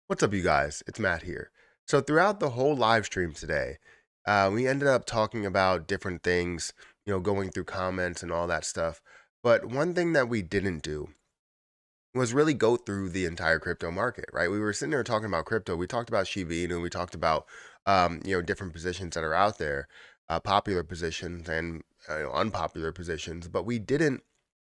What's up, you guys? It's Matt here. So, throughout the whole live stream today, we ended up talking about different things, going through comments and all that stuff. But one thing that we didn't do was really go through the entire crypto market, right? We were sitting there talking about crypto. We talked about Shiba Inu. We talked about, different positions that are out there, popular positions and unpopular positions. But we didn't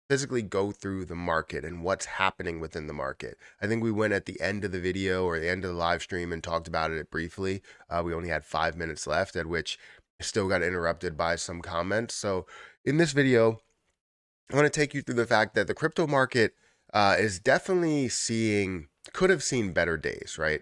physically go through the market and what's happening within the market. I think we went at the end of the video or the end of the live stream and talked about it briefly. We only had 5 minutes left, at which still got interrupted by some comments. So in this video, I want to take you through the fact that the crypto market is definitely could have seen better days, right?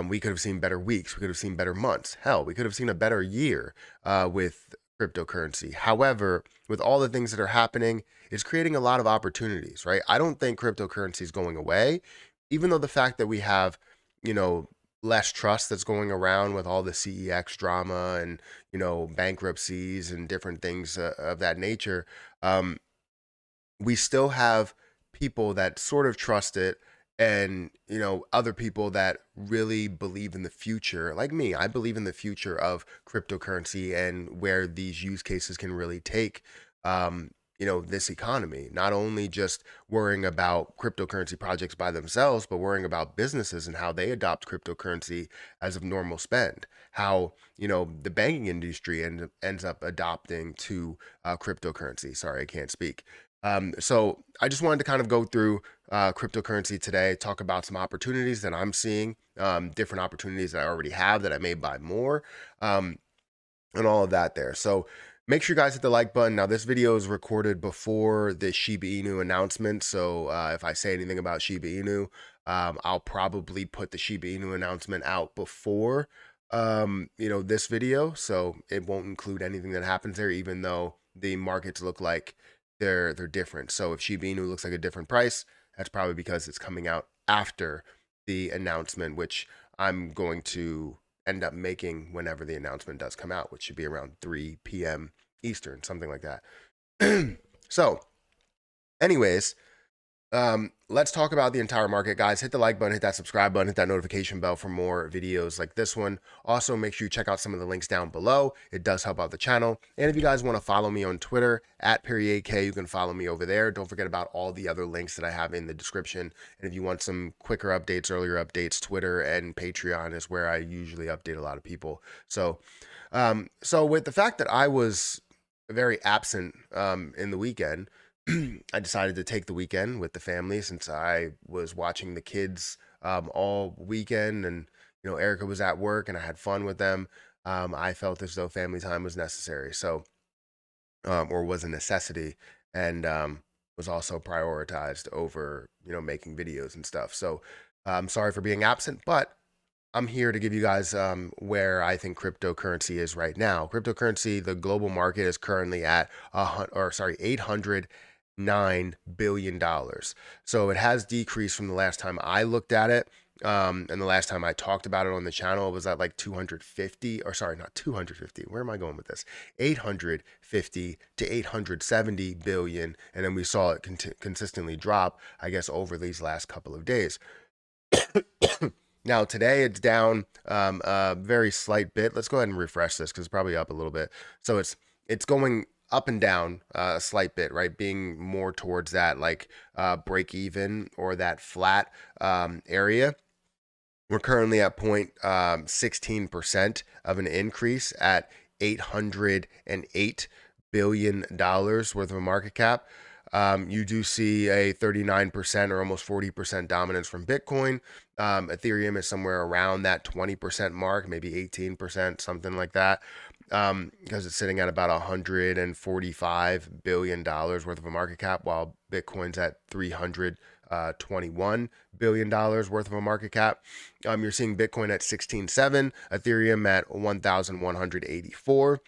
We could have seen better weeks. We could have seen better months. Hell, we could have seen a better year with cryptocurrency. However, with all the things that are happening, it's creating a lot of opportunities, right? I don't think cryptocurrency is going away, even though the fact that we have, you know, less trust that's going around with all the CEX drama and, bankruptcies and different things of that nature. Um, we still have people that sort of trust it and other people that really believe in the future. Like me, I believe in the future of cryptocurrency and where these use cases can really take this economy. Not only just worrying about cryptocurrency projects by themselves, but worrying about businesses and how they adopt cryptocurrency as of normal spend. How the banking industry ends up adopting to cryptocurrency. Sorry, I can't speak. So I just wanted to kind of go through cryptocurrency today, talk about some opportunities that I'm seeing, different opportunities that I already have that I may buy more, and all of that there. So make sure you guys hit the like button. Now, this video is recorded before the Shiba Inu announcement. So if I say anything about Shiba Inu, I'll probably put the Shiba Inu announcement out before, this video. So it won't include anything that happens there, even though the markets look like they're different. So if Shiba Inu looks like a different price, that's probably because it's coming out after the announcement, which I'm going to end up making whenever the announcement does come out, which should be around 3 p.m. Eastern, something like that. So, anyways, let's talk about the entire market, guys. Hit the like button, hit that subscribe button, hit that notification bell for more videos like this one. Also, make sure you check out some of the links down below. It does help out the channel. And if you guys want to follow me on Twitter at Perry8K, you can follow me over there. Don't forget about all the other links that I have in the description. And if you want some quicker updates, earlier updates, Twitter and Patreon is where I usually update a lot of people. So with the fact that I was very absent in the weekend, I decided to take the weekend with the family since I was watching the kids all weekend, and Erica was at work and I had fun with them. I felt as though family time was necessary, or was a necessity, and was also prioritized over making videos and stuff. So I'm sorry for being absent, but I'm here to give you guys where I think cryptocurrency is right now. Cryptocurrency, the global market is currently at $809 billion. So it has decreased from the last time I looked at it. And the last time I talked about it on the channel, it was at like 250, or sorry, not 250. Where am I going with this? 850 to 870 billion. And then we saw it consistently drop, I guess, over these last couple of days. Now today it's down a very slight bit. Let's go ahead and refresh this because it's probably up a little bit. So it's going up and down a slight bit, right? Being more towards that like break even or that flat area. We're currently at 0.16% of an increase at $808 billion worth of a market cap. You do see a 39% or almost 40% dominance from Bitcoin. Ethereum is somewhere around that 20% mark, maybe 18%, something like that, because it's sitting at about $145 billion worth of a market cap, while Bitcoin's at $321 billion worth of a market cap. You're seeing Bitcoin at 16.7, Ethereum at 1,184.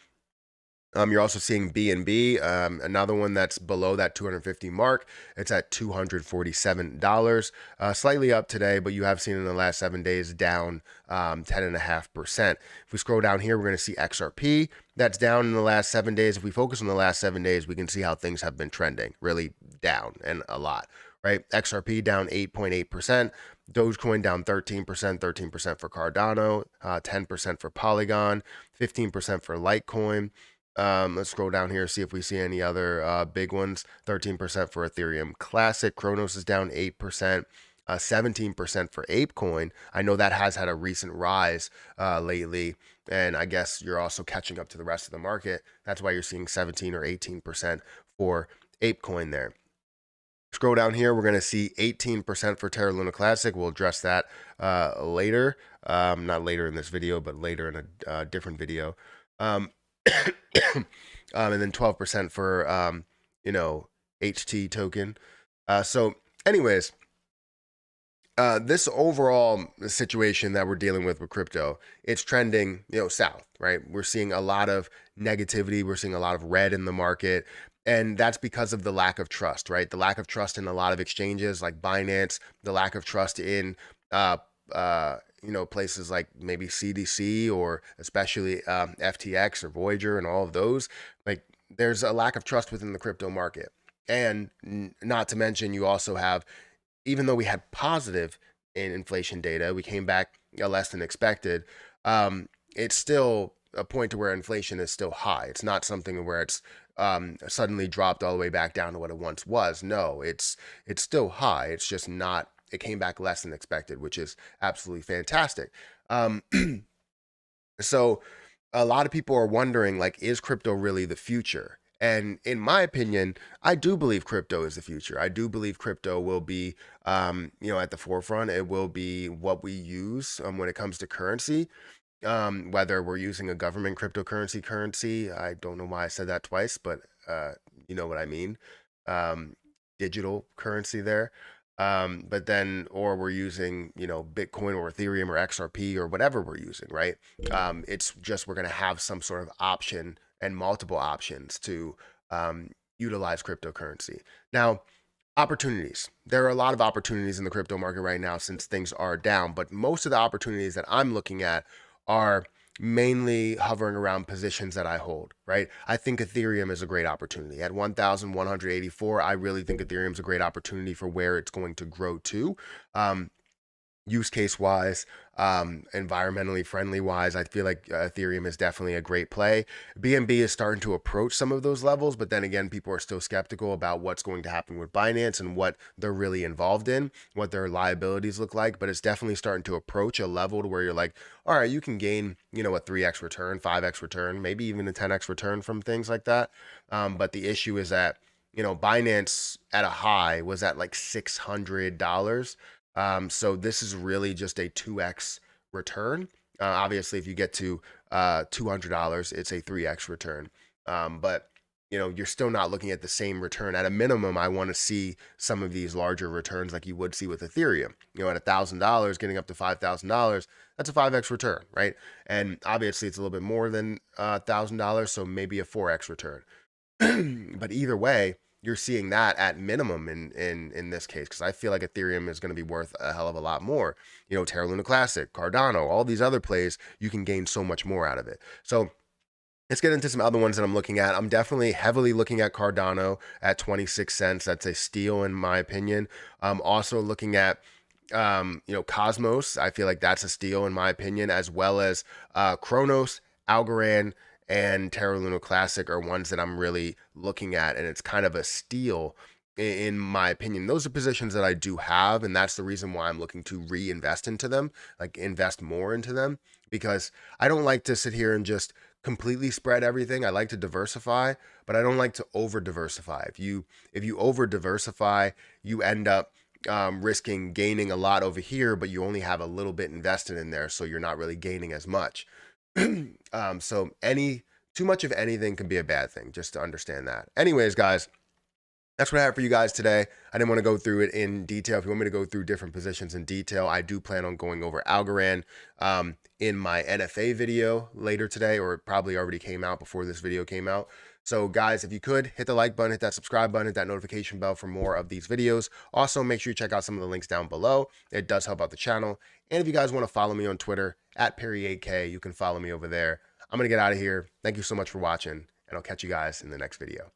You're also seeing BNB, another one that's below that 250 mark. It's at $247, slightly up today, but you have seen in the last 7 days down 10.5%. If we scroll down here, we're going to see XRP. That's down in the last 7 days. If we focus on the last 7 days, we can see how things have been trending, really down and a lot, right? XRP down 8.8%. Dogecoin down 13% for Cardano, 10% for Polygon, 15% for Litecoin. Let's scroll down here, see if we see any other big ones. 13% for Ethereum Classic. Kronos is down 8%. 17% for ApeCoin. I know that has had a recent rise lately, and I guess you're also catching up to the rest of the market. That's why you're seeing 17 or 18% for ApeCoin there. Scroll down here, we're going to see 18% for Terra Luna Classic. We'll address that later. Not later in this video, but later in a different video. And then 12% for, HT token. So, anyways, this overall situation that we're dealing with crypto, it's trending, south, right? We're seeing a lot of negativity. We're seeing a lot of red in the market. And that's because of the lack of trust, right? The lack of trust in a lot of exchanges like Binance, the lack of trust in, places like maybe CDC or especially FTX or Voyager and all of those. Like, there's a lack of trust within the crypto market. And not to mention, you also have, even though we had positive in inflation data, we came back less than expected. It's still a point to where inflation is still high. It's not something where it's suddenly dropped all the way back down to what it once was. No, it's still high. It's just not. It came back less than expected, which is absolutely fantastic. So a lot of people are wondering, like, is crypto really the future? And in my opinion, I do believe crypto is the future. I do believe crypto will be, at the forefront. It will be what we use when it comes to currency. Whether we're using a government cryptocurrency currency, I don't know why I said that twice, but you know what I mean. Um, Digital currency there. But then, or we're using, Bitcoin or Ethereum or XRP or whatever we're using, right? It's just we're going to have some sort of option and multiple options to utilize cryptocurrency. Now, opportunities. There are a lot of opportunities in the crypto market right now since things are down, but most of the opportunities that I'm looking at are mainly hovering around positions that I hold, right? I think Ethereum is a great opportunity. At 1,184, I really think Ethereum is a great opportunity for where it's going to grow to. Use case wise, environmentally friendly wise, I feel like Ethereum is definitely a great play. BNB is starting to approach some of those levels, but then again, people are still skeptical about what's going to happen with Binance and what they're really involved in, what their liabilities look like. But it's definitely starting to approach a level to where you're like, all right, you can gain, a 3x return, 5x return, maybe even a 10x return from things like that. But the issue is that, Binance at a high was at like $600. So this is really just a 2x return. Obviously, if you get to $200, it's a 3x return. But you're still not looking at the same return. At a minimum, I want to see some of these larger returns like you would see with Ethereum. At $1,000, getting up to $5,000, that's a 5x return, right? And obviously, it's a little bit more than $1,000, so maybe a 4x return. But either way, you're seeing that at minimum in this case, because I feel like Ethereum is going to be worth a hell of a lot more. Terra Luna Classic, Cardano, all these other plays, you can gain so much more out of it. So let's get into some other ones that I'm looking at. I'm definitely heavily looking at Cardano at 26 cents. That's a steal in my opinion. I'm also looking at Cosmos. I feel like that's a steal in my opinion, as well as Kronos, Algorand, and Terra Luna Classic are ones that I'm really looking at, and it's kind of a steal in my opinion. Those are positions that I do have, and that's the reason why I'm looking to reinvest into them, like invest more into them, because I don't like to sit here and just completely spread everything. I like to diversify, but I don't like to over diversify. If you over diversify, you end up risking gaining a lot over here, but you only have a little bit invested in there, so you're not really gaining as much. So too much of anything can be a bad thing, just to understand that. Anyways, guys, that's what I have for you guys today. I didn't want to go through it in detail. If you want me to go through different positions in detail, I do plan on going over Algorand in my NFA video later today, or it probably already came out before this video came out. So guys, if you could hit the like button, hit that subscribe button, hit that notification bell for more of these videos. Also, make sure you check out some of the links down below. It does help out the channel. And if you guys want to follow me on Twitter at Perry8K, you can follow me over there. I'm going to get out of here. Thank you so much for watching, and I'll catch you guys in the next video.